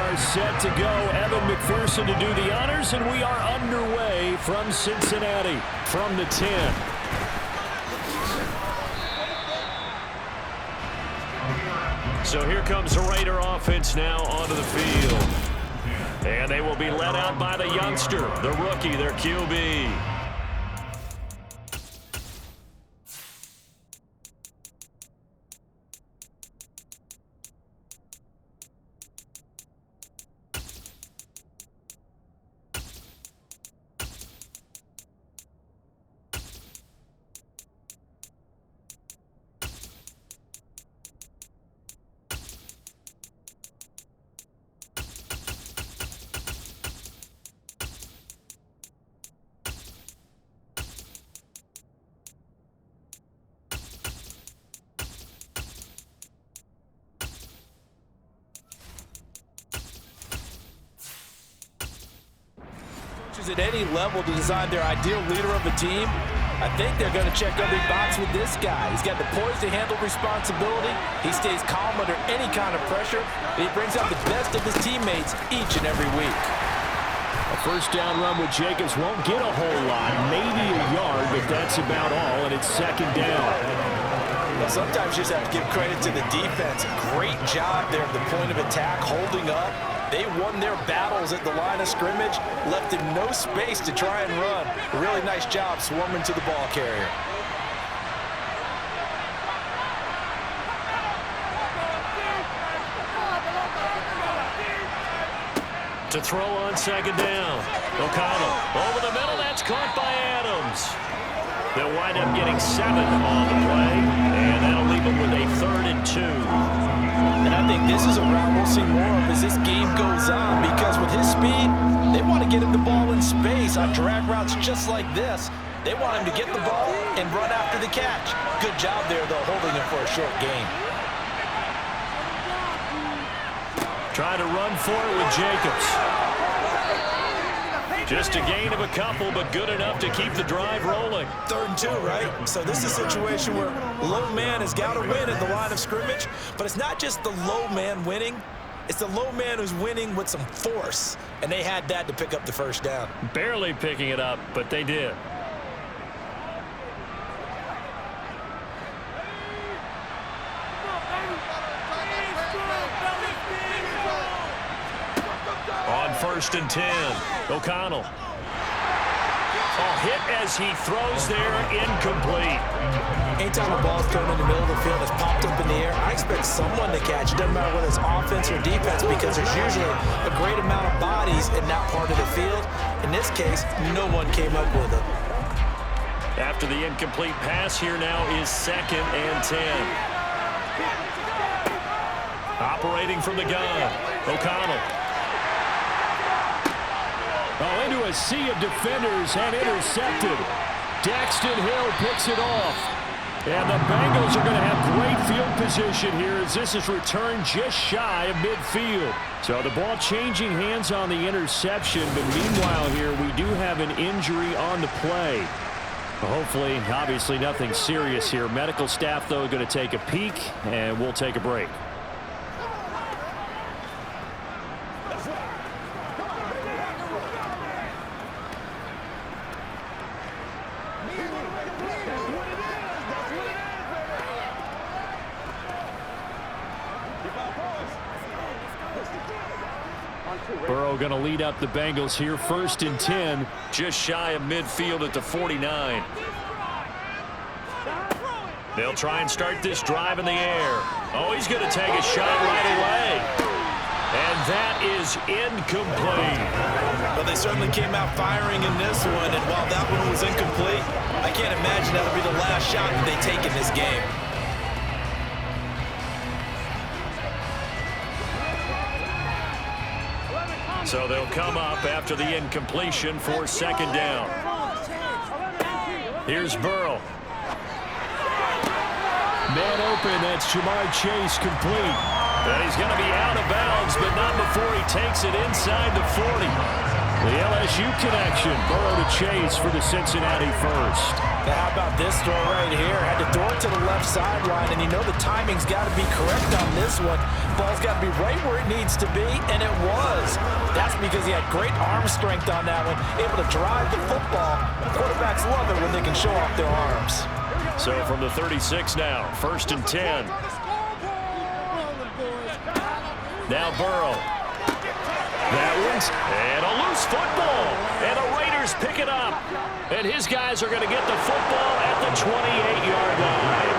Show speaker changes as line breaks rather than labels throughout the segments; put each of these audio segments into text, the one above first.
are set to go. Evan McPherson to do the honors, and we are underway from Cincinnati from the 10. So here comes the Raider offense now onto the field. And they will be led out by the youngster, the rookie, their QB.
At any level to design their ideal leader of a team, I think they're going to check every box with this guy. He's got the poise to handle responsibility. He stays calm under any kind of pressure, and he brings out the best of his teammates each and every week.
A first down run with Jacobs won't get a whole lot, maybe a yard, but that's about all, and it's second down.
Well, sometimes you just have to give credit to the defense. Great job there at the point of attack, holding up. They won their battles at the line of scrimmage, left him no space to try and run. A really nice job swarming to the ball carrier.
To throw on second down. O'Connell over the middle. That's caught by Adams. They'll wind up getting 7 on the play, and that'll leave them with a 3rd and 2.
And I think this is a route we'll see more of as this game goes on, because with his speed, they want to get him the ball in space on drag routes just like this. They want him to get the ball and run after the catch. Good job there, though, holding him for a short gain.
Try to run for it with Jacobs. Just a gain of a couple, but good enough to keep the drive rolling.
3rd and 2, right? So this is a situation where low man has got to win at the line of scrimmage, but it's not just the low man winning. It's the low man who's winning with some force, and they had that to pick up the first down.
Barely picking it up, but they did. On 1st and 10, O'Connell. Hit as he throws there, incomplete.
Anytime a ball's thrown in the middle of the field, it's popped up in the air, I expect someone to catch. It doesn't matter whether it's offense or defense, because there's usually a great amount of bodies in that part of the field. In this case, no one came up with it.
After the incomplete pass, here now is 2nd and 10. Operating from the gun, O'Connell. Into a sea of defenders and intercepted. Daxton Hill picks it off. And the Bengals are going to have great field position here as this is returned just shy of midfield. So the ball changing hands on the interception, but meanwhile here we do have an injury on the play. Hopefully, obviously nothing serious here. Medical staff, though, going to take a peek, and we'll take a break. Burrow going to lead up the Bengals here. 1st and 10, just shy of midfield at the 49. They'll try and start this drive in the air. Oh, he's going to take a shot right away. And that is incomplete.
Well, they certainly came out firing in this one, and while that one was incomplete, I can't imagine that'll be the last shot that they take in this game.
So they'll come up after the incompletion for 2nd down. Here's Burrow. Man open, that's Jamar Chase complete. And he's going to be out of bounds, but not before he takes it inside the 40. The LSU connection. Burrow to Chase for the Cincinnati first.
Now how about this throw right here? Had to throw it to the left sideline, and you know the timing's got to be correct on this one. Ball's got to be right where it needs to be, and it was. That's because he had great arm strength on that one, able to drive the football. Quarterbacks love it when they can show off their arms.
So from the 36 now, 1st and 10. Now Burrow. That one's and a loose football. And the Raiders pick it up. And his guys are going to get the football at the 28-yard line.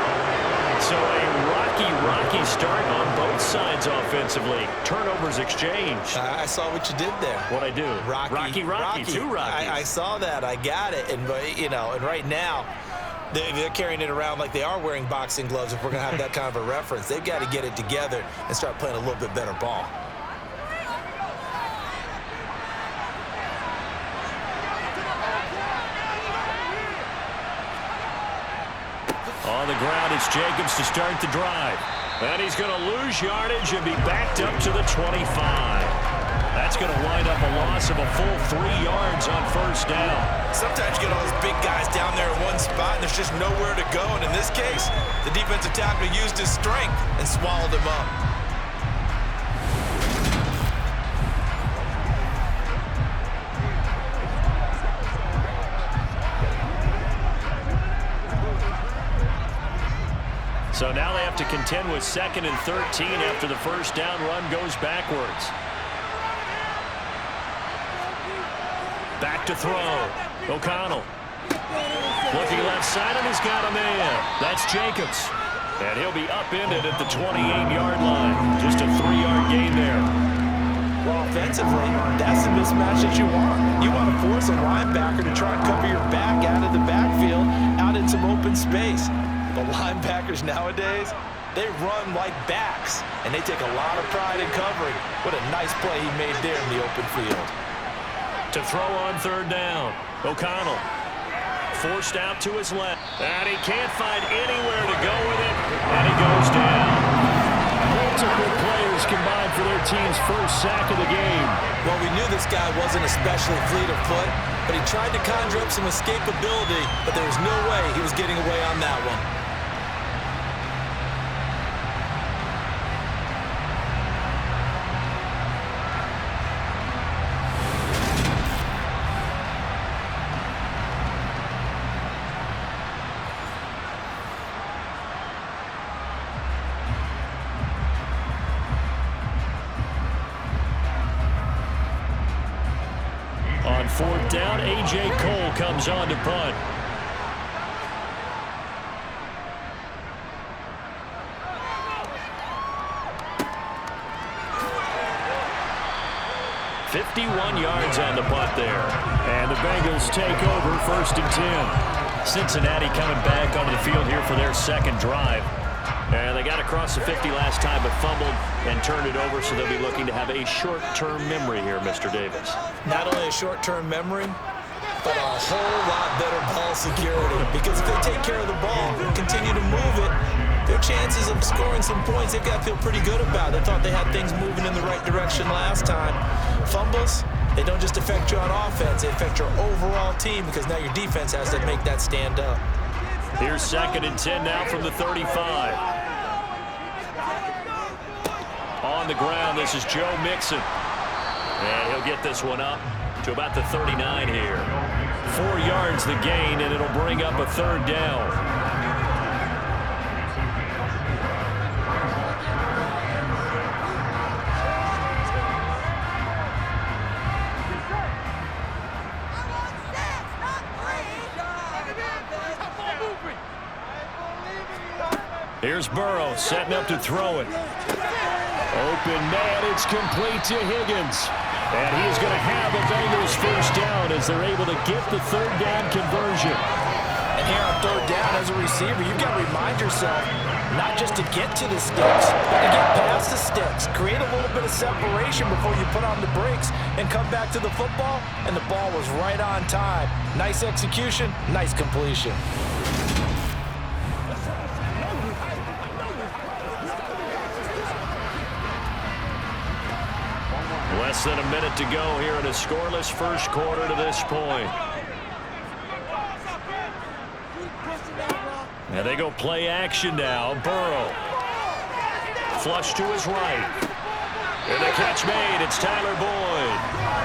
So a rocky start on both sides offensively. Turnovers exchanged.
I saw what you did there.
What'd I do?
Rocky.
Two Rockies.
I saw that. I got it. And, you know, and right now, they're carrying it around like they are wearing boxing gloves if we're going to have that kind of a reference. They've got to get it together and start playing a little bit better ball.
On the ground, it's Jacobs to start the drive. And he's going to lose yardage and be backed up to the 25. That's going to wind up a loss of a full 3 yards on 1st down.
Sometimes you get all those big guys down there in one spot, and there's just nowhere to go. And in this case, the defensive tackle used his strength and swallowed him up.
So now they have to contend with 2nd and 13 after the 1st down run goes backwards. Back to throw. O'Connell. Looking left side, and he's got a man. That's Jacobs. And he'll be upended at the 28-yard line. Just a 3-yard gain there.
Well, offensively, that's the mismatch that you want. You want to force a linebacker to try and cover your back out of the backfield, out in some open space. The linebackers nowadays, they run like backs, and they take a lot of pride in covering. What a nice play he made there in the open field.
To throw on 3rd down. O'Connell forced out to his left. And he can't find anywhere to go with it. And he goes down. Multiple players combined for their team's first sack of the game.
Well, we knew this guy wasn't especially fleet of foot, but he tried to conjure up some escapability, but there was no way he was getting away on that one.
On 4th down, A.J. Cole comes on to punt. .51 yards on the punt there. And the Bengals take over 1st and 10. Cincinnati coming back onto the field here for their 2nd drive. And they got across the 50 last time, but fumbled and turned it over, so they'll be looking to have a short-term memory here, Mr. Davis.
Not only a short-term memory, but a whole lot better ball security. Because if they take care of the ball and continue to move it, their chances of scoring some points, they've got to feel pretty good about. They thought they had things moving in the right direction last time. Fumbles, they don't just affect you on offense, they affect your overall team, because now your defense has to make that stand up.
Here's 2nd and 10 now from the 35. On the ground, this is Joe Mixon. And he'll get this one up to about the 39 here. 4 yards the gain, and it'll bring up a 3rd down. Here's Burrow setting up to throw it. Open man, it's complete to Higgins. And he is going to have a Bengals 1st down as they're able to get the 3rd down conversion.
And here on 3rd down as a receiver, you've got to remind yourself not just to get to the sticks, but to get past the sticks. Create a little bit of separation before you put on the brakes and come back to the football. And the ball was right on time. Nice execution, nice completion.
Less than a minute to go here in a scoreless first quarter to this point. And they go play action now. Burrow. Flush to his right. And the catch made. It's Tyler Boyd.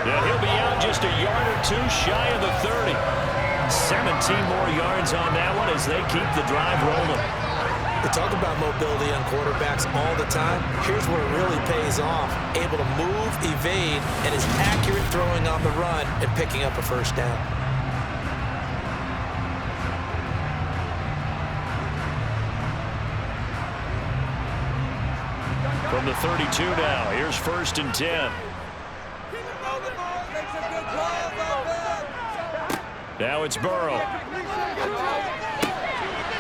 And he'll be out just a yard or two shy of the 30. 17 more yards on that one as they keep the drive rolling.
We talk about mobility on quarterbacks all the time. Here's where it really pays off. Able to move, evade, and is accurate throwing on the run and picking up a first down.
From the 32 now, here's 1st and 10. Now it's Burrow.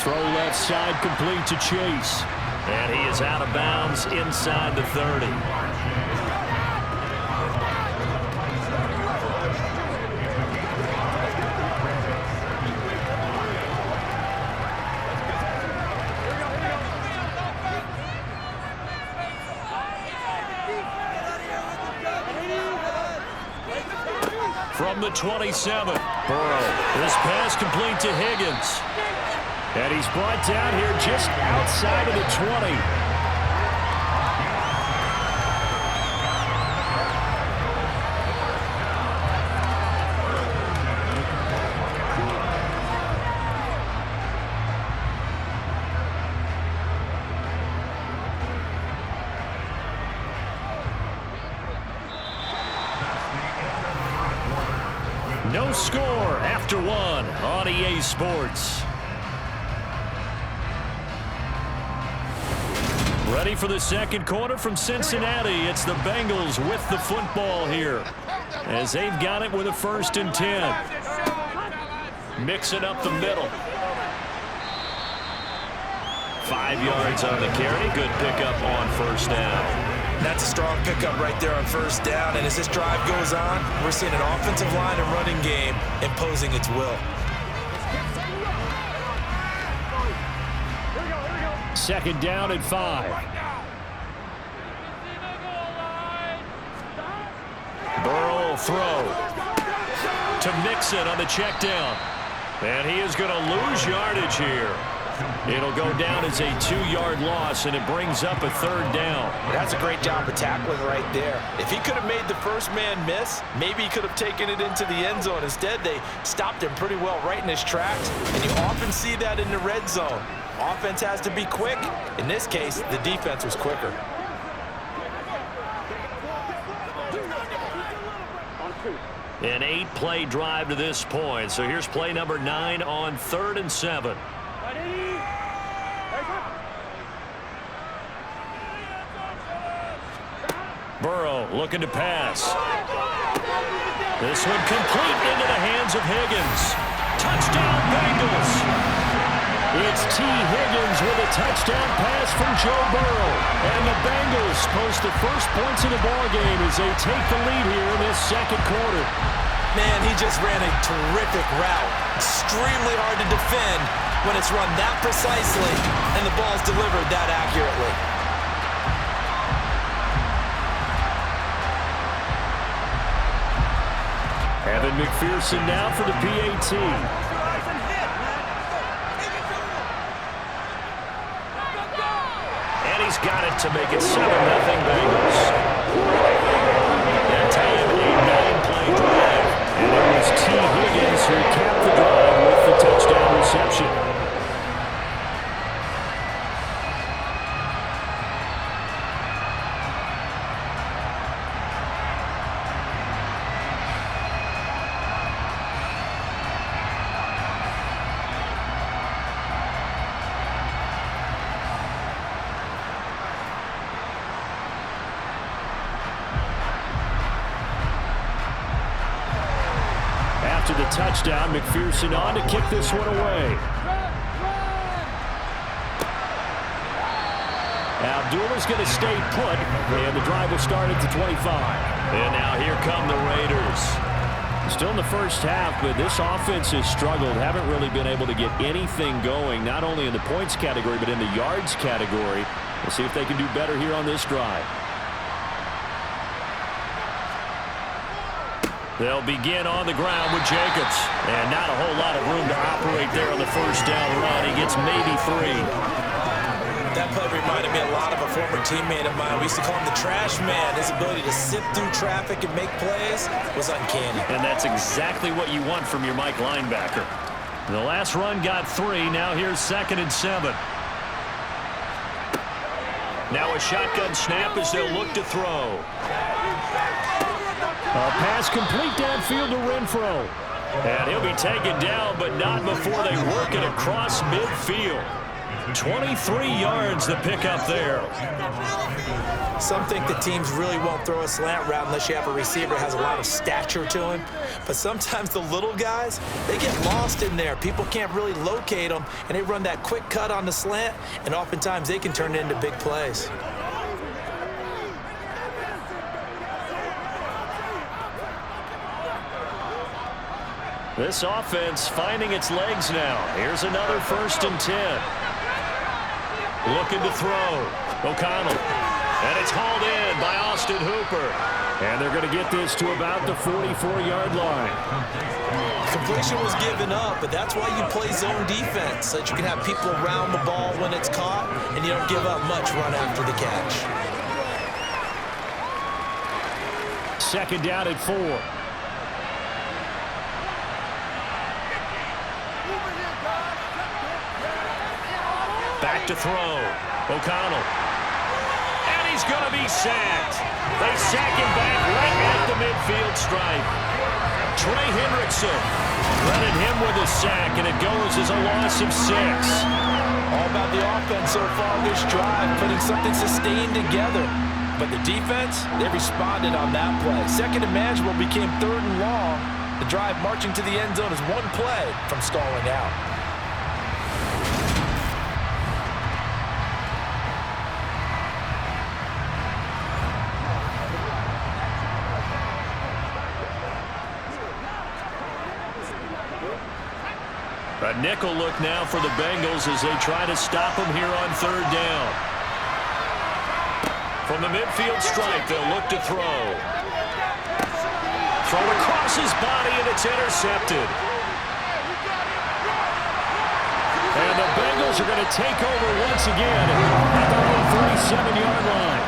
Throw left side complete to Chase. And he is out of bounds inside the 30. From the 27, Burrow. This pass complete to Higgins. And he's brought down here just outside of the 20. No score after one on EA Sports. Ready for the second quarter from Cincinnati. It's the Bengals with the football here as they've got it with a 1st and 10. Mix it up the middle. 5 yards on the carry. Good pickup on 1st down.
That's a strong pickup right there on 1st down. And as this drive goes on, we're seeing an offensive line and running game imposing its will.
2nd down and 5. Burrow will throw to Mixon on the check down. And he is going to lose yardage here. It'll go down as a 2-yard loss, and it brings up a 3rd down.
That's a great job of tackling right there. If he could have made the first man miss, maybe he could have taken it into the end zone. Instead, they stopped him pretty well right in his tracks, and you often see that in the red zone. Offense has to be quick. In this case, the defense was quicker.
An 8-play drive to this point. So here's play number 9 on 3rd and 7. Burrow looking to pass. This one complete into the hands of Higgins. Touchdown Bengals. It's T. Higgins with a touchdown pass from Joe Burrow. And the Bengals post the first points of the ballgame as they take the lead here in this second quarter.
Man, he just ran a terrific route. Extremely hard to defend when it's run that precisely and the ball's delivered that accurately.
Evan McPherson now for the PAT. And he's got it to make it 7-0 Bengals. That time, a 9-play drive. And it was T. Higgins who capped the drive with the touchdown reception. After the touchdown, McPherson on to kick this one away. Abdullah's going to stay put, and the drive will start at the 25. And now here come the Raiders. Still in the first half, but this offense has struggled. Haven't really been able to get anything going, not only in the points category, but in the yards category. We'll see if they can do better here on this drive. They'll begin on the ground with Jacobs. And not a whole lot of room to operate there on the first down run. He gets maybe 3.
That play reminded me a lot of a former teammate of mine. We used to call him the trash man. His ability to sift through traffic and make plays was uncanny.
And that's exactly what you want from your Mike linebacker. The last run got 3. Now here's 2nd and 7. Now a shotgun snap as they'll look to throw. A pass complete downfield to Renfro. And he'll be taken down, but not before they work it across midfield. 23 yards to pick up there.
Some think the teams really won't throw a slant route unless you have a receiver that has a lot of stature to him. But sometimes the little guys, they get lost in there. People can't really locate them, and they run that quick cut on the slant, and oftentimes they can turn it into big plays.
This offense finding its legs now. Here's another 1st and 10. Looking to throw. O'Connell. And it's hauled in by Austin Hooper. And they're going to get this to about the 44-yard line.
Completion was given up, but that's why you play zone defense, so that you can have people around the ball when it's caught, and you don't give up much run after the catch.
2nd down at 4. Back to throw. O'Connell. And he's going to be sacked. They sack him back right at the midfield stripe. Trey Hendrickson running him with a sack, and it goes as a loss of 6.
All about the offense so far this drive, putting something sustained together. But the defense, they responded on that play. 2nd and manageable became 3rd and long. The drive marching to the end zone is one play from stalling out.
A nickel look now for the Bengals as they try to stop him here on 3rd down. From the midfield stripe, they'll look to throw. Throw across his body, and it's intercepted. And the Bengals are going to take over once again at their own 37-yard line.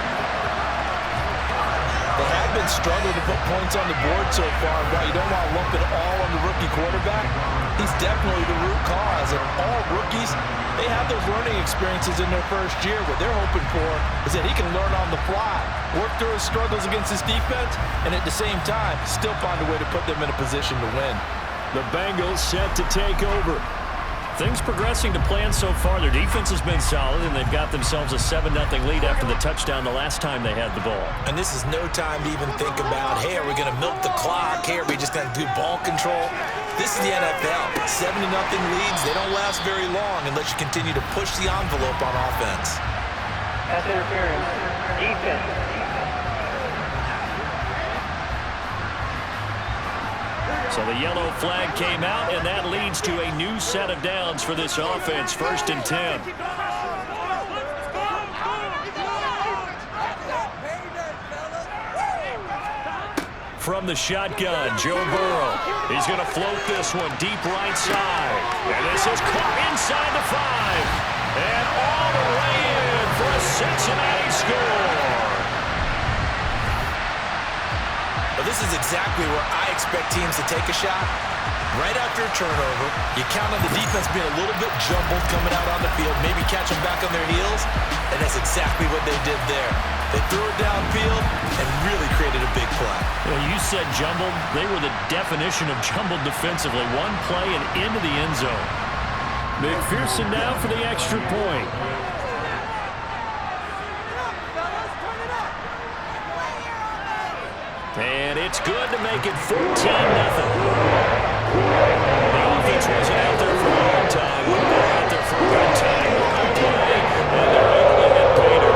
They have been struggling to put points on the board so far. While you don't want to lump it all on the rookie quarterback, he's definitely the root cause. And all rookies, they have those learning experiences in their first year. What they're hoping for is that he can learn on the fly, work through his struggles against his defense, and at the same time, still find a way to put them in a position to win.
The Bengals set to take over. Things progressing to plan so far. Their defense has been solid, and they've got themselves a 7-0 lead after the touchdown the last time they had the ball.
And this is no time to even think about, hey, are we going to milk the clock? Hey, are we just going to do ball control? This is the NFL. 7-0 leads, they don't last very long unless you continue to push the envelope on offense.
Pass interference. Defense.
So the yellow flag came out, and that leads to a new set of downs for this offense. 1st and 10. From the shotgun, Joe Burrow. He's going to float this one deep right side. And this is caught inside the 5. And all the way in for a Cincinnati score.
Well, this is exactly where I expect teams to take a shot. Right after a turnover, you count on the defense being a little bit jumbled coming out on the field, maybe catch them back on their heels, and that's exactly what they did there. They threw it downfield and really created a big play.
Well, you said jumbled. They were the definition of jumbled defensively. One play and into the end zone. McPherson now for the extra point. And it's good to make it 14-0. The offense wasn't out there for a long time. They're out there for a good time. Good play, and they're able to hit Pater.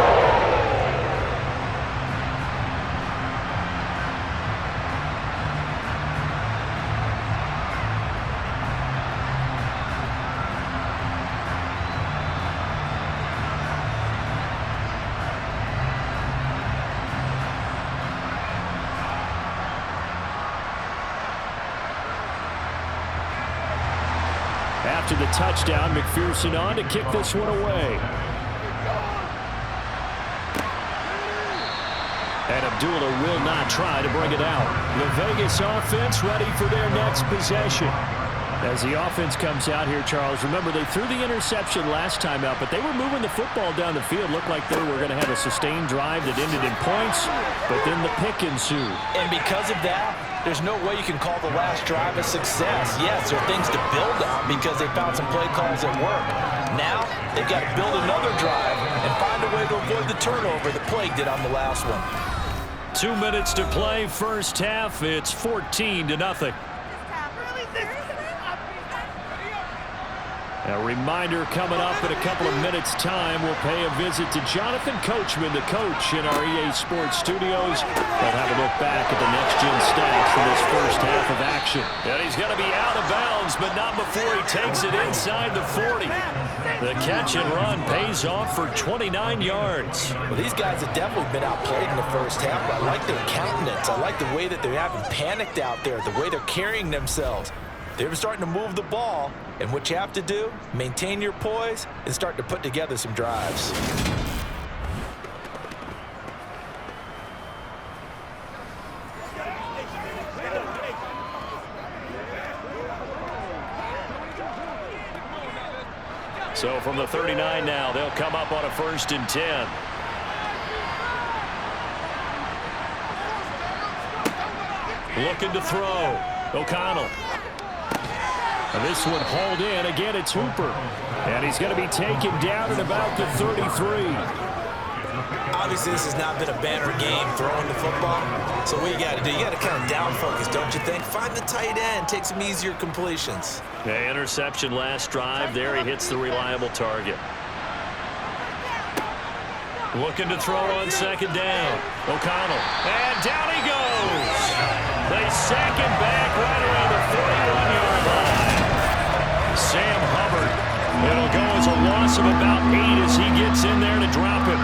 to the touchdown. McPherson on to kick this one away. And Abdullah will not try to bring it out. The Vegas offense ready for their next possession. As the offense comes out here, Charles, remember they threw the interception last time out, but they were moving the football down the field. Looked like they were going to have a sustained drive that ended in points, but then the pick ensued.
And because of that, there's no way you can call the last drive a success. Yes, there are things to build on because they found some play calls that work. Now, they've got to build another drive and find a way to avoid the turnover the plague did on the last one.
2 minutes to play, first half. It's 14-0. A reminder coming up in a couple of minutes' time. We'll pay a visit to Jonathan Coachman, the coach in our EA Sports studios. We'll have a look back at the next-gen stats for this first half of action. And he's going to be out of bounds, but not before he takes it inside the 40. The catch and run pays off for 29 yards.
Well, these guys have definitely been outplayed in the first half. I like their countenance. I like the way that they haven't panicked out there, the way they're carrying themselves. They're starting to move the ball, and what you have to do, maintain your poise and start to put together some drives.
So from the 39 now, they'll come up on a 1st and 10. Looking to throw. O'Connell. And this one hauled in. Again, it's Hooper. And he's going to be taken down at about the 33.
Obviously, this has not been a banner game throwing the football. So what you got to do, you got to kind of down focus, don't you think? Find the tight end, take some easier completions.
The interception last drive. There he hits the reliable target. Looking to throw on 2nd down. O'Connell. And down he goes. They sack him back right around the 41-yard line. Sam Hubbard. It'll go as a loss of about 8 as he gets in there to drop him.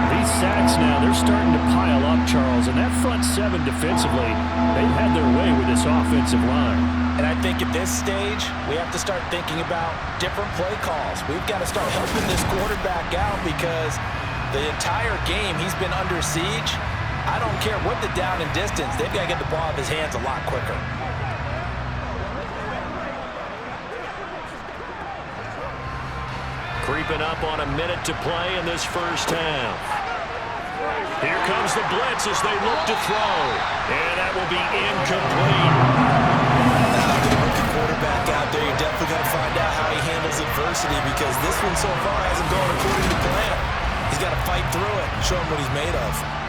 These sacks now, they're starting to pile up, Charles. And that front 7 defensively, they've had their way with this offensive line.
And I think at this stage, we have to start thinking about different play calls. We've got to start helping this quarterback out because the entire game he's been under siege. I don't care what the down and distance. They've got to get the ball out of his hands a lot quicker.
Creeping up on a minute to play in this first half. Here comes the blitz as they look to throw. And that will be incomplete.
Now, with a rookie quarterback out there, you're definitely going to find out how he handles adversity because this one so far hasn't gone according to plan. He's got to fight through it and show him what he's made of.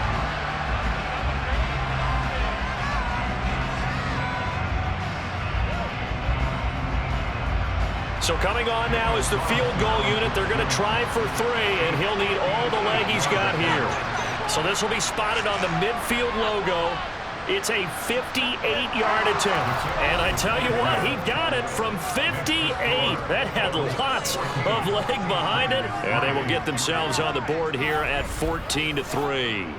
So coming on now is the field goal unit. They're going to try for 3, and he'll need all the leg he's got here. So this will be spotted on the midfield logo. It's a 58-yard attempt. And I tell you what, he got it from 58. That had lots of leg behind it. And they will get themselves on the board here at 14-3.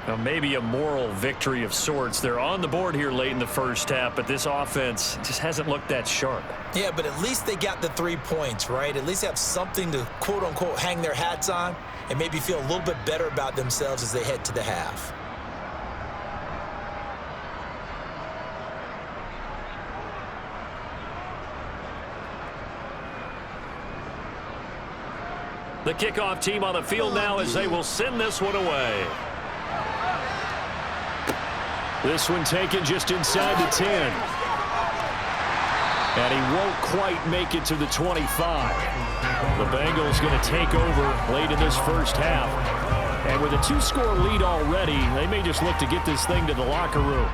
Now, maybe a moral victory of sorts. They're on the board here late in the first half, but this offense just hasn't looked that sharp.
Yeah, but at least they got the 3 points, right? At least they have something to, quote-unquote, hang their hats on and maybe feel a little bit better about themselves as they head to the half.
The kickoff team on the field now as they will send this one away. This one taken just inside the 10. And he won't quite make it to the 25. The Bengals going to take over late in this first half. And with a 2-score lead already, they may just look to get this thing to the locker room.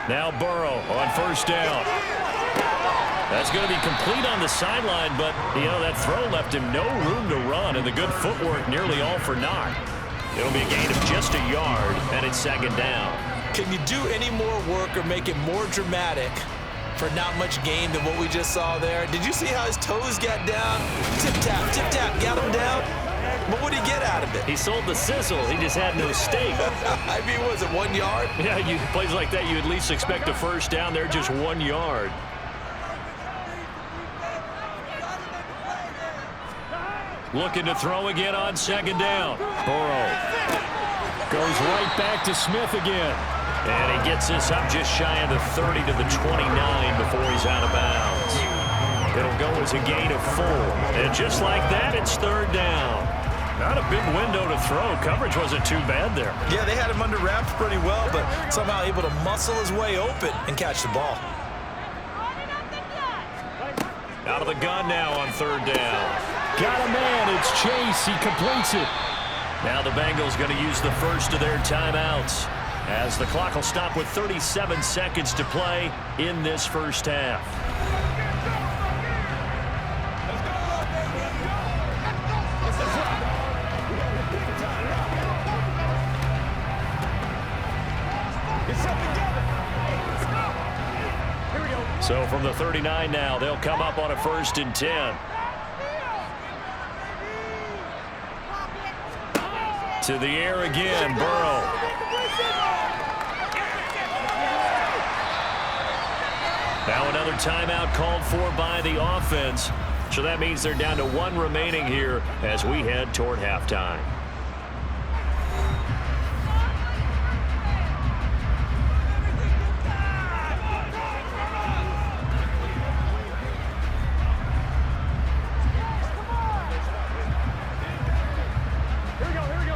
Now Burrow on 1st down. That's going to be complete on the sideline, but, you know, that throw left him no room to run, and the good footwork nearly all for naught. It'll be a gain of just a yard, and it's 2nd down.
Can you do any more work or make it more dramatic for not much gain than what we just saw there. Did you see how his toes got down? Tip tap, got him down. But what did he get out of it?
He sold the sizzle. He just had no steak.
I mean, was it 1 yard?
Yeah, plays like that, you at least expect a first down. They're just 1 yard. Looking to throw again on second down. Burrow goes right back to Smith again. And he gets this up just shy of the 30 to the 29 before he's out of bounds. It'll go as a gain of 4. And just like that, it's third down. Not a big window to throw. Coverage wasn't too bad there.
Yeah, they had him under wraps pretty well, but somehow able to muscle his way open and catch the ball.
Out of the gun now on third down. Got a man. It's Chase. He completes it. Now the Bengals going to use the first of their timeouts, as the clock will stop with 37 seconds to play in this first half. So from the 39 now, they'll come up on a 1st and 10. To the air again, Burrow. Now another timeout called for by the offense. So that means they're down to 1 remaining here as we head toward halftime.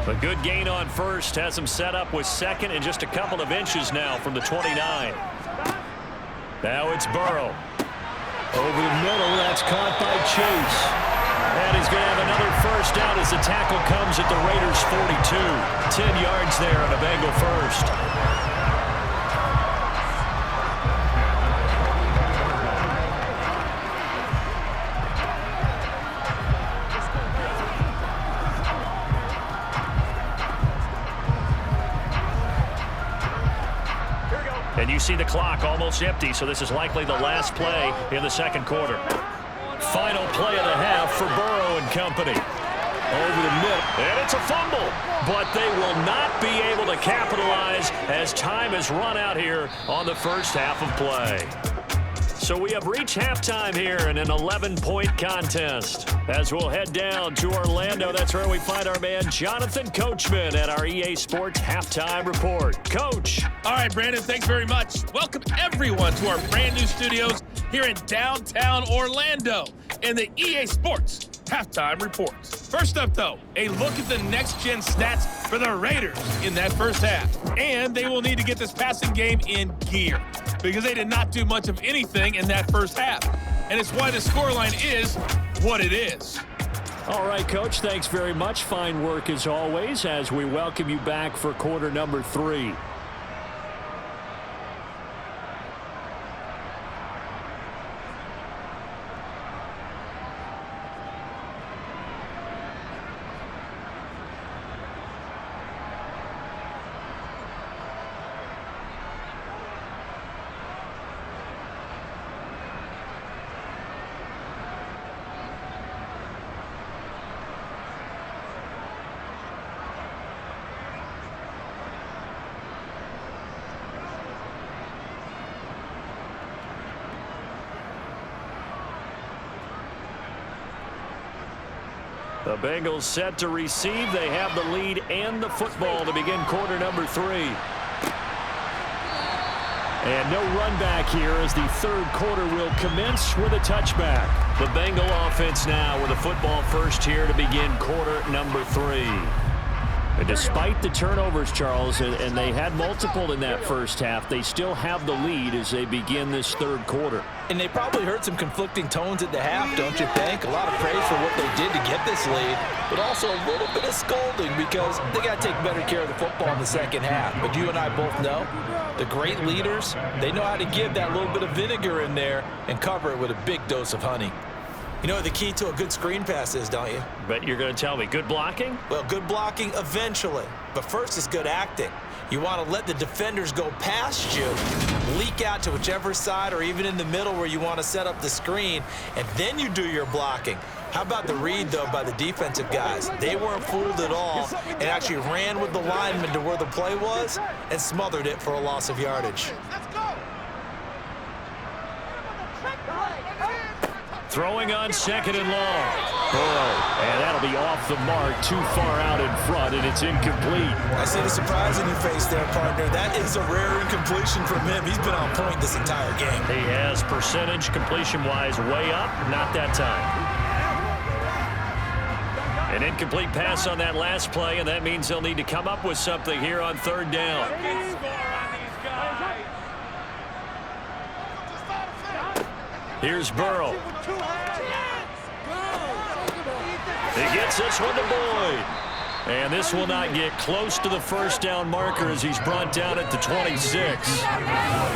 A good gain on first has him set up with second and just a couple of inches now from the 29. Now it's Burrow. Over the middle, that's caught by Chase. And he's going to have another first down as the tackle comes at the Raiders' 42. 10 yards there on a Bengal first. And you see the clock almost empty, so this is likely the last play in the second quarter. Final play of the half for Burrow and company. Over the middle, and it's a fumble. But they will not be able to capitalize as time has run out here on the first half of play. So we have reached halftime here in an 11-point contest. As we'll head down to Orlando, that's where we find our man Jonathan Coachman at our EA Sports Halftime Report. Coach.
All right, Brandon, thanks very much. Welcome everyone to our brand new studios here in downtown Orlando in the EA Sports Halftime Report. First up, though, a look at the next-gen stats for the Raiders in that first half. And they will need to get this passing game in gear because they did not do much of anything in that first half. And it's why the scoreline is what it is.
All right, Coach, thanks very much. Fine work as always as we welcome you back for quarter number 3. The Bengals set to receive. They have the lead and the football to begin quarter number 3. And no run back here as the third quarter will commence with a touchback. The Bengal offense now with a football first here to begin quarter number 3. And despite the turnovers, Charles, and they had multiple in that first half, they still have the lead as they begin this third quarter.
And they probably heard some conflicting tones at the half, don't you think? A lot of praise for what they did to get this lead, but also a little bit of scolding because they got to take better care of the football in the second half. But you and I both know the great leaders, they know how to give that little bit of vinegar in there and cover it with a big dose of honey. You know what the key to a good screen pass is, don't you?
But you're going to tell me, good blocking?
Well, good blocking eventually. But first is good acting. You want to let the defenders go past you, leak out to whichever side or even in the middle where you want to set up the screen, and then you do your blocking. How about the read, though, by the defensive guys? They weren't fooled at all and actually ran with the lineman to where the play was and smothered it for a loss of yardage.
Throwing on 2nd and long. Burrow, and that'll be off the mark, too far out in front, and it's incomplete.
I see the surprise in your face there, partner. That is a rare incompletion from him. He's been on point this entire game.
He has percentage completion-wise way up, not that time. An incomplete pass on that last play, and that means they'll need to come up with something here on 3rd down. Here's Burrow. He gets this one to Boyd. And this will not get close to the 1st down marker as he's brought down at the 26.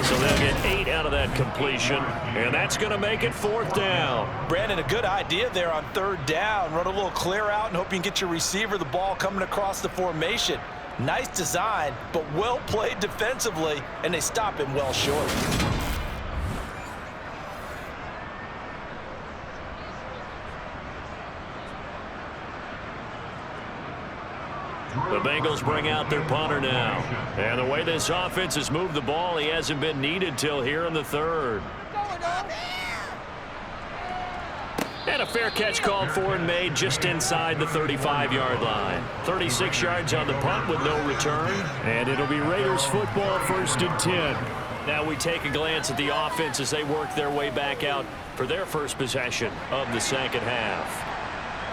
So they'll get 8 out of that completion, and that's going to make it 4th down.
Brandon, a good idea there on 3rd down. Run a little clear out and hope you can get your receiver the ball coming across the formation. Nice design, but well played defensively, and they stop him well short.
The Bengals bring out their punter now. And the way this offense has moved the ball, he hasn't been needed till here in the 3rd. And a fair catch called for and made just inside the 35-yard line. 36 yards on the punt with no return. And it'll be Raiders football, 1st and 10. Now we take a glance at the offense as they work their way back out for their first possession of the 2nd half.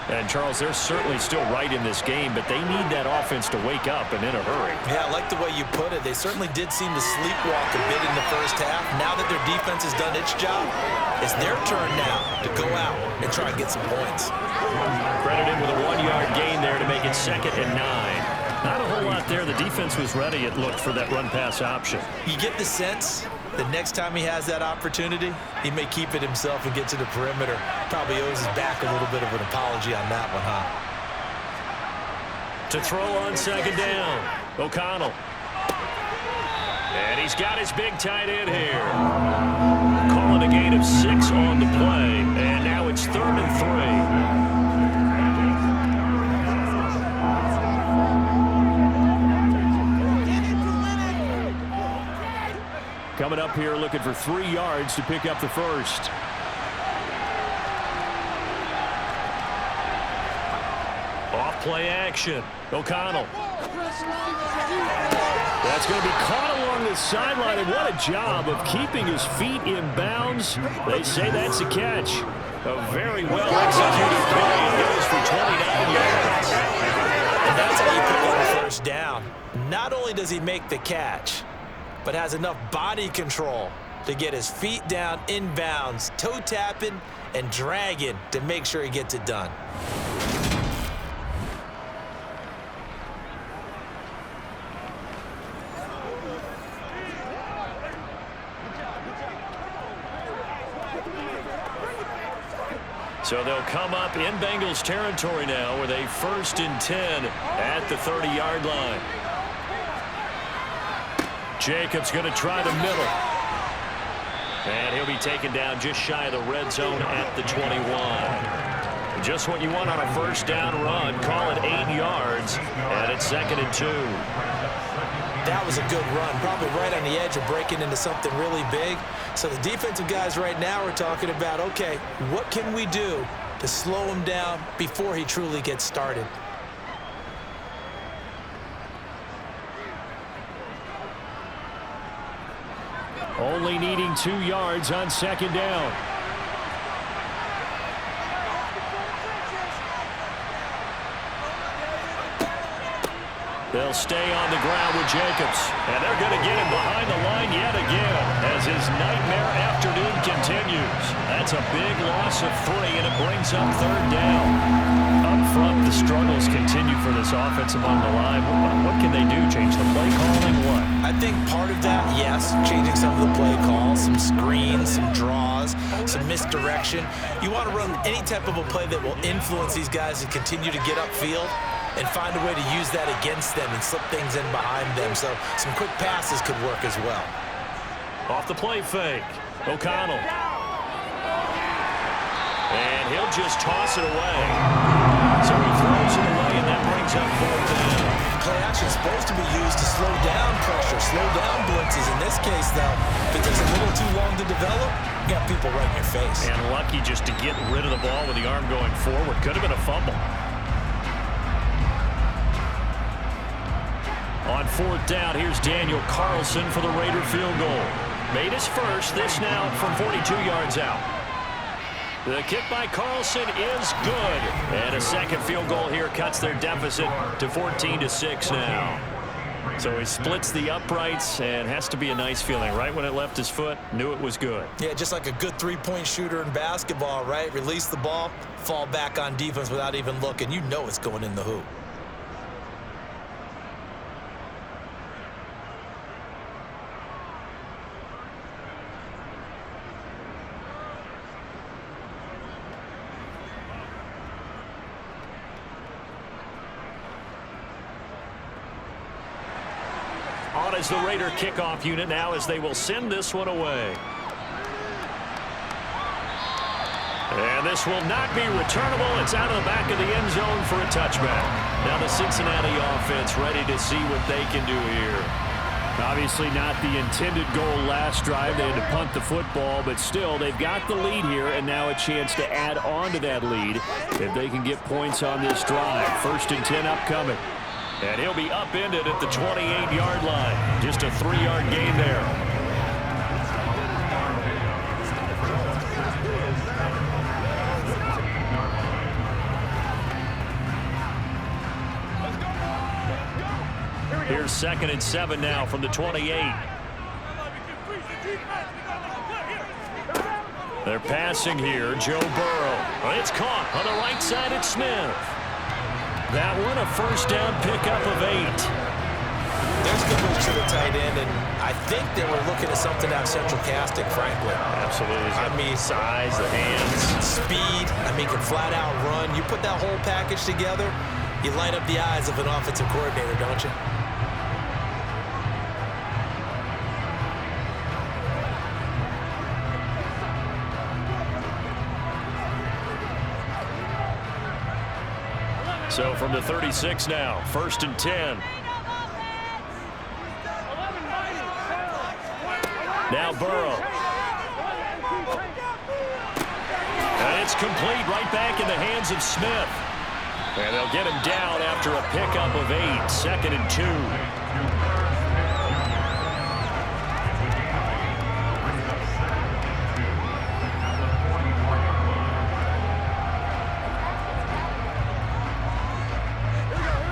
And, Charles, they're certainly still right in this game, but they need that offense to wake up and in a hurry.
Yeah, I like the way you put it. They certainly did seem to sleepwalk a bit in the 1st half. Now that their defense has done its job, it's their turn now to go out and try and get some points.
Credited with a 1-yard gain there to make it 2nd and 9. Not a whole lot there. The defense was ready, it looked, for that run-pass option. You
get the sense the next time he has that opportunity, he may keep it himself and get to the perimeter. Probably owes his back a little bit of an apology on that one, huh?
To throw on 2nd down, O'Connell. And he's got his big tight end here. Calling a gain of 6 on the play, and now it's 3rd and 3. Coming up here looking for 3 yards to pick up the 1st. Off play action. O'Connell. That's going to be caught along the sideline, and what a job of keeping his feet in bounds. They say that's a catch. A very well executed play, and goes for 29 yards.
And that's how you pick up the 1st down. Not only does he make the catch, but has enough body control to get his feet down in bounds, toe tapping and dragging to make sure he gets it done.
So they'll come up in Bengals territory now with a 1st and 10 at the 30-yard line. Jacobs going to try the middle. And he'll be taken down just shy of the red zone at the 21. Just what you want on a 1st down run. Call it 8 yards. And it's 2nd and 2.
That was a good run. Probably right on the edge of breaking into something really big. So the defensive guys right now are talking about, okay, what can we do to slow him down before he truly gets started?
Only needing 2 yards on 2nd down. They'll stay on the ground with Jacobs. And they're going to get him behind the line yet again as his nightmare afternoon continues. That's a big loss of 3, and it brings up 3rd down. Up front, the struggles continue for this offense along the line. What can they do? Change the play calling? What?
I think part of that, yes, changing some of the play calls, some screens, some draws, some misdirection. You want to run any type of a play that will influence these guys to continue to get upfield. and find a way to use that against them and slip things in behind them. So some quick passes could work as well.
Off the play fake. O'Connell. And he'll just toss it away. So he throws it away, and that brings up 4th down.
Play action is supposed to be used to slow down pressure, slow down blitzes. In this case, though, if it takes a little too long to develop, you got people right in your face.
And lucky just to get rid of the ball with the arm going forward. Could have been a fumble. On 4th down, here's Daniel Carlson for the Raider field goal. Made his first, this now from 42 yards out. The kick by Carlson is good. And a second field goal here cuts their deficit to 14-6 now. So he splits the uprights, and has to be a nice feeling. Right when it left his foot, knew it was good.
Yeah, just like a good three-point shooter in basketball, right? Release the ball, fall back on defense without even looking. You know it's going in the hoop.
On as the Raider kickoff unit now, as they will send this one away. And this will not be returnable. It's out of the back of the end zone for a touchback. Now the Cincinnati offense ready to see what they can do here. Obviously not the intended goal last drive. They had to punt the football, but still they've got the lead here, and now a chance to add on to that lead if they can get points on this drive. 1st and 10 upcoming. And he'll be upended at the 28-yard line. Just a 3-yard gain there. Here's 2nd and 7 now from the 28. They're passing here. Joe Burrow. It's caught on the right side at Smith. That one, a 1st down pickup of 8.
There's good moves to the tight end, and I think they were looking at something out of central casting, frankly.
Absolutely.
I mean,
size, the hands.
Speed. I mean, can flat out run. You put that whole package together, you light up the eyes of an offensive coordinator, don't you?
So from the 36 now, 1st and 10. Now Burrow. And it's complete, right back in the hands of Smith. And they'll get him down after a pickup of 8. 2nd and 2.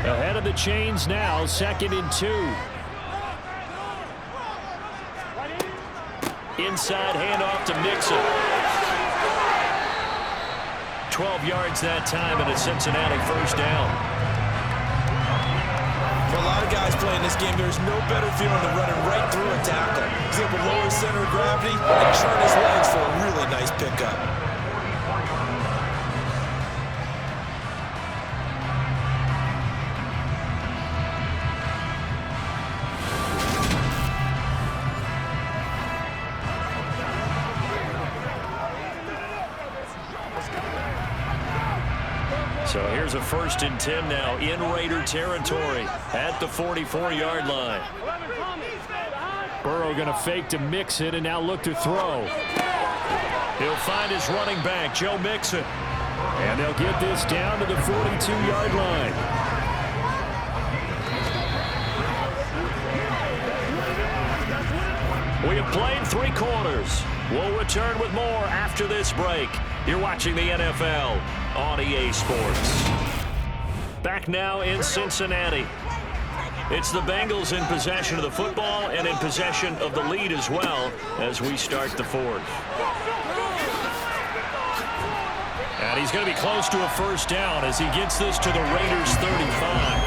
Ahead of the chains now, 2nd and 2. Inside handoff to Mixon. 12 yards that time, and a Cincinnati 1st down.
For a lot of guys playing this game, there's no better feeling than running right through a tackle. He's able to lower his center of gravity and turn his legs for a really nice pickup.
So here's a 1st and 10 now in Raider territory at the 44-yard line. Burrow going to fake to Mixon and now look to throw. He'll find his running back, Joe Mixon. And they'll get this down to the 42-yard line. We have played 3 quarters. We'll return with more after this break. You're watching the NFL on EA Sports. Back now in Cincinnati. It's the Bengals in possession of the football and in possession of the lead as well as we start the 4th. And he's going to be close to a 1st down as he gets this to the Raiders' 35.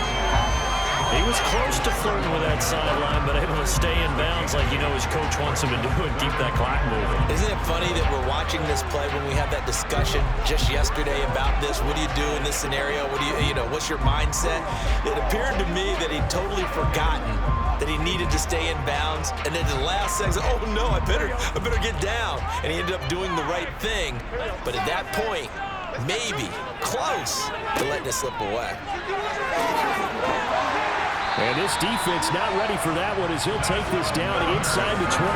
He was was close to flirting with that sideline, but able to stay in bounds like you know his coach wants him to do and keep that clock moving.
Isn't it funny that we're watching this play when we had that discussion just yesterday about this? What do you do in this scenario? What do you know, what's your mindset? It appeared to me that he'd totally forgotten that he needed to stay in bounds, and then the last second, oh no, I better get down. And he ended up doing the right thing. But at that point, maybe close to letting it slip away.
And this defense not ready for that one as he'll take this down inside the 25.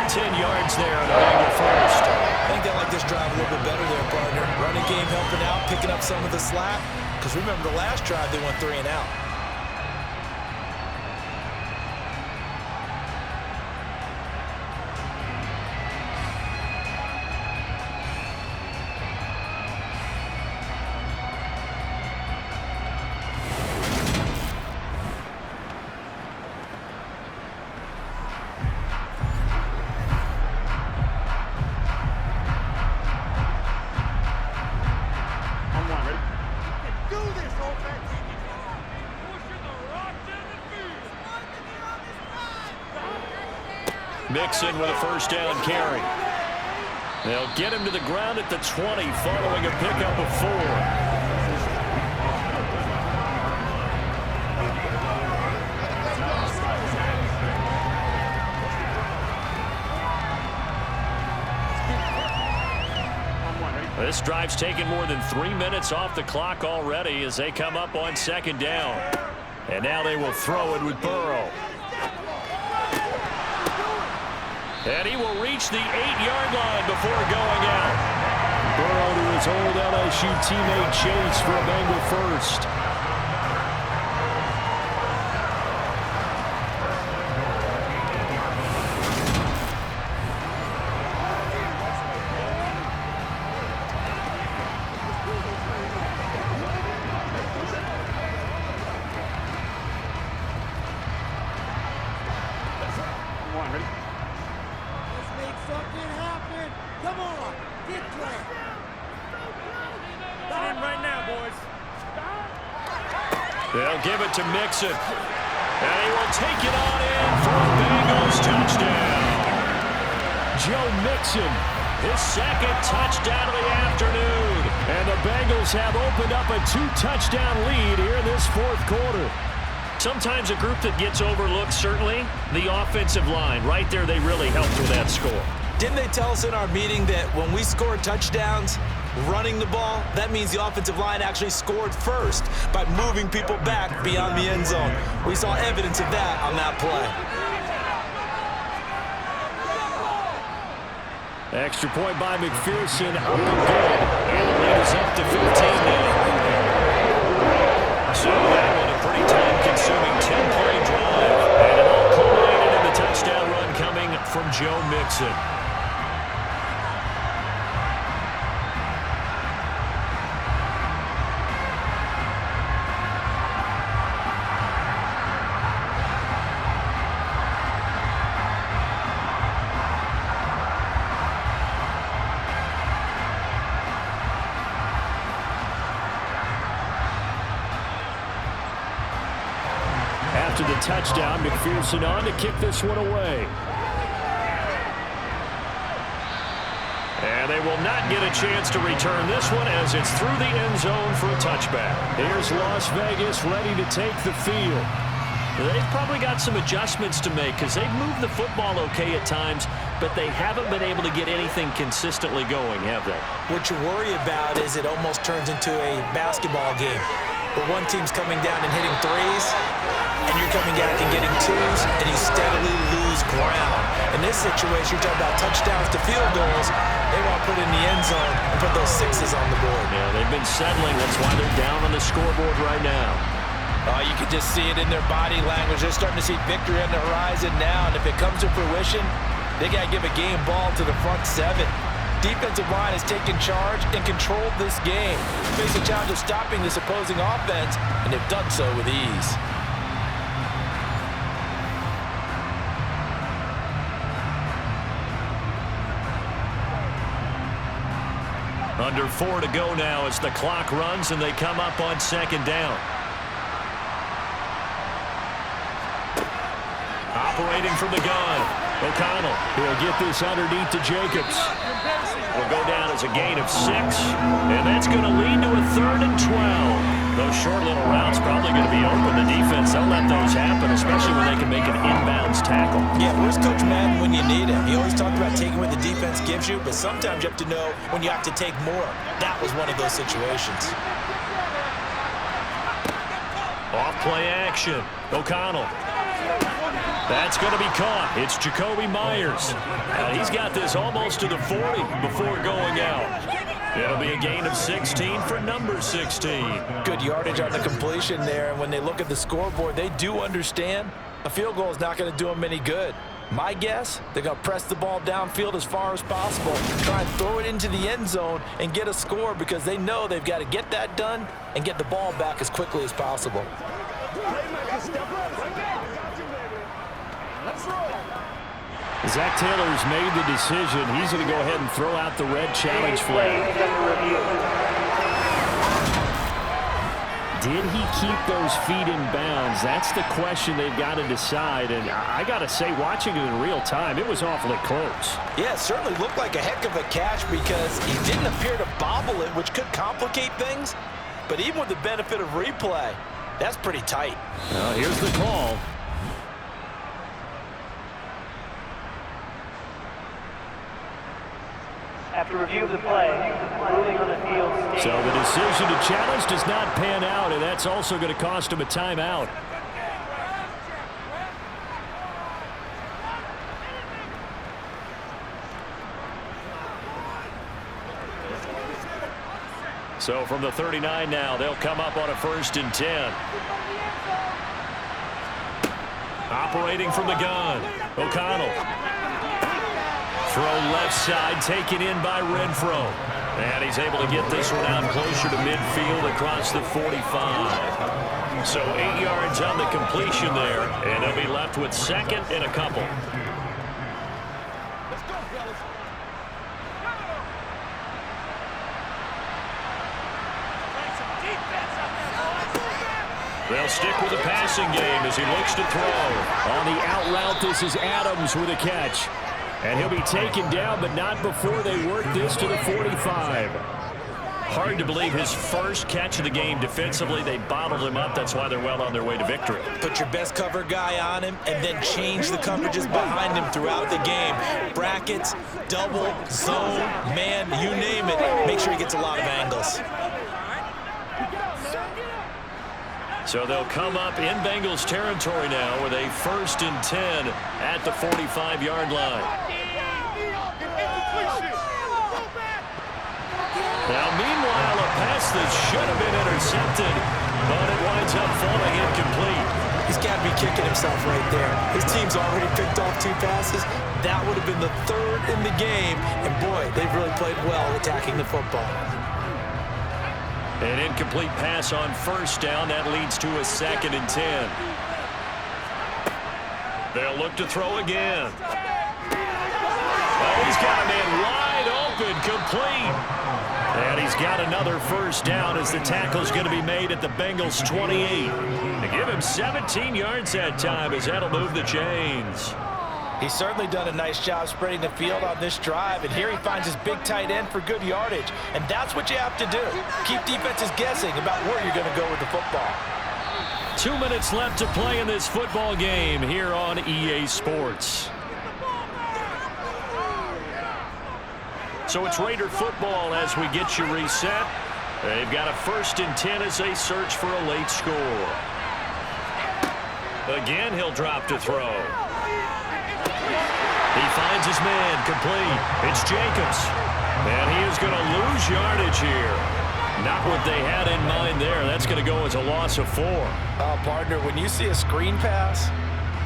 10 yards there on the Bengal first.
I think they like this drive a little bit better there, partner. Running game helping out, picking up some of the slack. Because remember the last drive, they went 3 and out.
Mixon with a first down carry. They'll get him to the ground at the 20 following a pickup of 4. This drive's taken more than 3 minutes off the clock already as they come up on second down. And now they will throw it with Burrow. And he will reach the 8-yard line before going out. Burrow to his old LSU teammate Chase for a Bengal first. They'll give it to Mixon. And he will take it on in for a Bengals touchdown. Joe Mixon, his second touchdown of the afternoon. And the Bengals have opened up a 2-touchdown lead here in this fourth quarter. Sometimes a group that gets overlooked, certainly, the offensive line. Right there, they really helped with that score.
Didn't they tell us in our meeting that when we score touchdowns, running the ball, that means the offensive line actually scored first by moving people back beyond the end zone. We saw evidence of that on that play.
Extra point by McPherson, up and good. And the lead is up to 15 now. So that one a pretty time-consuming 10-play drive. And it all culminated in the touchdown run coming from Joe Mixon. After the touchdown, McPherson on to kick this one away. And they will not get a chance to return this one as it's through the end zone for a touchback. Here's Las Vegas ready to take the field. They've probably got some adjustments to make because they've moved the football okay at times, but they haven't been able to get anything consistently going, have they?
What you worry about is it almost turns into a basketball game where one team's coming down and hitting threes, and you're coming back and getting twos, and you steadily lose ground. In this situation, you're talking about touchdowns to field goals. They want to put in the end zone and put those sixes on the board.
Yeah, they've been settling. That's why they're down on the scoreboard right now.
You can just see it in their body language. They're starting to see victory on the horizon now, and if it comes to fruition, they got to give a game ball to the front 7. Defensive line has taken charge and controlled this game. Face a challenge of stopping this opposing offense, and they've done so with ease.
Under 4 to go now as the clock runs and they come up on second down. Operating from the gun. O'Connell, he'll get this underneath to Jacobs. Will go down as a gain of 6, and that's going to lead to a 3rd and 12. Those short little routes probably going to be open. The defense, they'll let those happen, especially when they can make an inbounds tackle.
Yeah, where's Coach Madden when you need him? He always talked about taking what the defense gives you, but sometimes you have to know when you have to take more. That was one of those situations.
Off play action. O'Connell. That's going to be caught. It's Jacoby Myers. He's got this almost to the 40 before going out. It'll be a gain of 16 for number 16.
Good yardage on the completion there. And when they look at the scoreboard, they do understand a field goal is not going to do them any good. My guess, they're going to press the ball downfield as far as possible, try and throw it into the end zone and get a score because they know they've got to get that done and get the ball back as quickly as possible.
Zach Taylor's made the decision. He's going to go ahead and throw out the red challenge flag. Did he keep those feet in bounds? That's the question they've got to decide. And I got to say, watching it in real time, it was awfully close.
Yeah, it certainly looked like a heck of a catch because he didn't appear to bobble it, which could complicate things. But even with the benefit of replay, that's pretty tight.
Well, here's the call.
After review of the play, ruling on the field stands.
So the decision to challenge does not pan out, and that's also going to cost him a timeout. So from the 39 now, they'll come up on a 1st and 10. Operating from the gun, O'Connell. Throw left side, taken in by Renfro. And he's able to get this one out closer to midfield across the 45. So 8 yards on the completion there, and they'll be left with 2nd and a couple. They'll stick with the passing game as he looks to throw. On the out route, this is Adams with a catch. And he'll be taken down, but not before they work this to the 45. Hard to believe his first catch of the game defensively. They bottled him up. That's why they're well on their way to victory.
Put your best cover guy on him and then change the coverages behind him throughout the game. Brackets, double, zone, man, you name it. Make sure he gets a lot of angles.
So they'll come up in Bengals territory now with a 1st and 10 at the 45-yard line. Now, meanwhile, a pass that should have been intercepted, but it winds up falling incomplete.
He's got to be kicking himself right there. His team's already picked off 2 passes. That would have been the 3rd in the game, and boy, they've really played well attacking the football.
An incomplete pass on 1st down. That leads to a 2nd and 10. They'll look to throw again. Oh, he's got a man wide open, complete. And he's got another 1st down as the tackle's going to be made at the Bengals 28. They give him 17 yards that time as that'll move the chains.
He's certainly done a nice job spreading the field on this drive, and here he finds his big tight end for good yardage. And that's what you have to do. Keep defenses guessing about where you're going to go with the football.
2 minutes left to play in this football game here on EA Sports. So it's Raider football as we get you reset. They've got a 1st and 10 as they search for a late score. Again, he'll drop to throw. He finds his man, complete. It's Jacobs. And he is going to lose yardage here. Not what they had in mind there. That's going to go as a loss of 4.
Partner, when you see a screen pass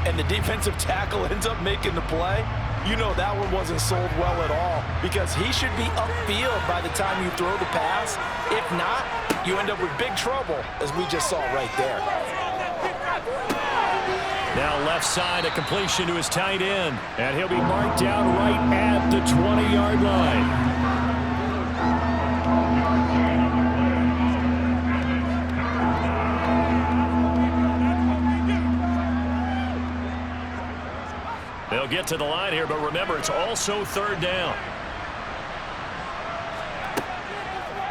and the defensive tackle ends up making the play, you know that one wasn't sold well at all because he should be upfield by the time you throw the pass. If not, you end up with big trouble, as we just saw right there.
Now left side, a completion to his tight end. And he'll be marked down right at the 20-yard line. They'll get to the line here, but remember, it's also third down.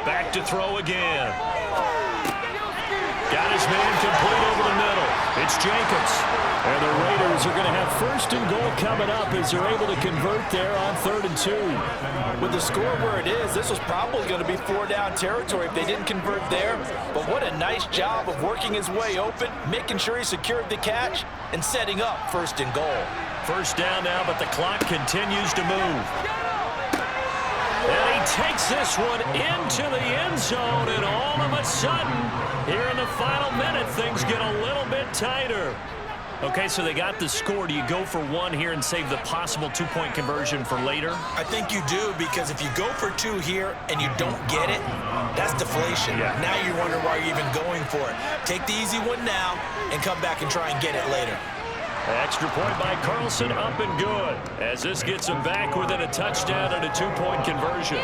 Back to throw again. Got his man complete over the middle. It's Jacobs. And the Raiders are going to have first and goal coming up as they're able to convert there on 3rd and 2.
With the score where it is, this was probably going to be 4-down territory if they didn't convert there. But what a nice job of working his way open, making sure he secured the catch, and setting up 1st and goal.
First down now, but the clock continues to move. And he takes this one into the end zone, and all of a sudden, here in the final minute, things get a little bit tighter. Okay, so they got the score. Do you go for one here and save the possible 2-point conversion for later?
I think you do, because if you go for 2 here and you don't get it, that's deflation.
Yeah.
Now you wonder why you're even going for it. Take the easy one now and come back and try and get it later.
Extra point by Carlson, up and good, as this gets him back within a touchdown and a 2-point conversion.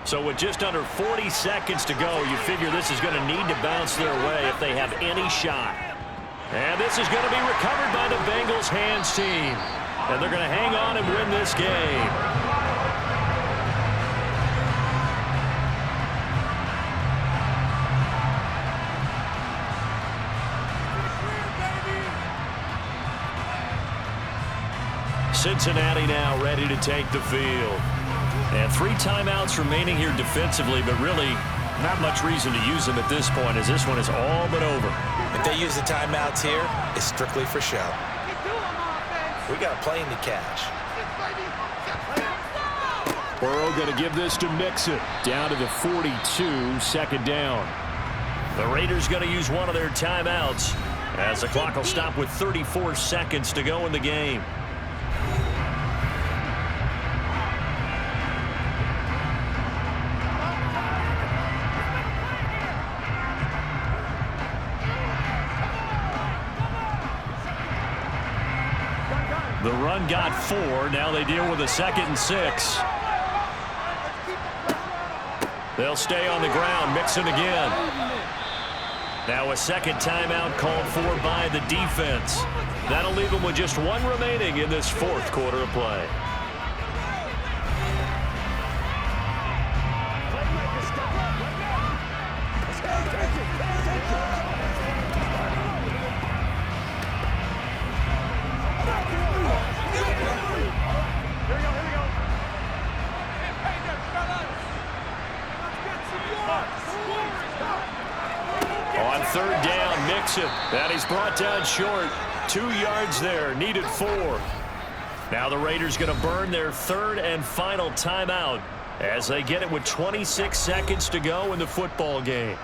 So with just under 40 seconds to go, you figure this is going to need to bounce their way if they have any shot. And this is going to be recovered by the Bengals hands team. And they're going to hang on and win this game. Cincinnati now ready to take the field. And 3 timeouts remaining here defensively, but really not much reason to use them at this point, as this one is all but over.
If they use the timeouts here, it's strictly for show. We got a plane to catch.
Burrow going to give this to Mixon. Down to the 42, 2nd down. The Raiders going to use one of their timeouts, as the clock will stop with 34 seconds to go in the game. The run got 4. Now they deal with a 2nd and 6. They'll stay on the ground. Mixon again. Now a 2nd timeout called for by the defense. That'll leave them with just 1 remaining in this 4th quarter of play. On 3rd down, Mixon. That he's brought down short. 2 yards there, needed 4. Now the Raiders going to burn their 3rd and final timeout as they get it with 26 seconds to go in the football game.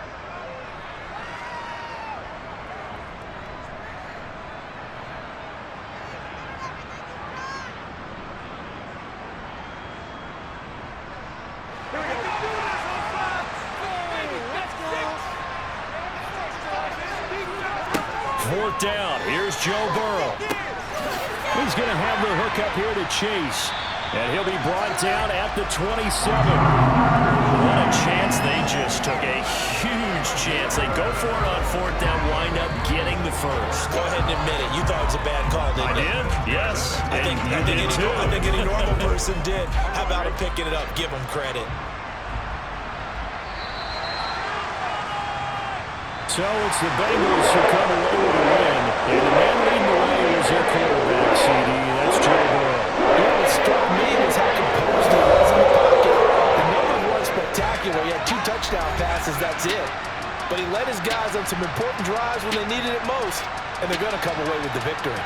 Fourth down. Here's Joe Burrow. He's going to have the hook up here to Chase. And he'll be brought down at the 27. What a chance they just took. A huge chance. They go for it on 4th down, wind up getting the first.
Go ahead and admit it. You thought it was a bad call, didn't you?
I did? Yes.
I think any normal person did. How about him picking it up? Give him credit.
So it's the Bengals who come away with a win. And the man leading the way is their quarterback, CD. That's Joe Burrow.
Yeah, what struck me was how composed he was in the pocket. The numbers weren't spectacular. He had 2 touchdown passes, that's it. But he led his guys on some important drives when they needed it most, and they're going to come away with the victory.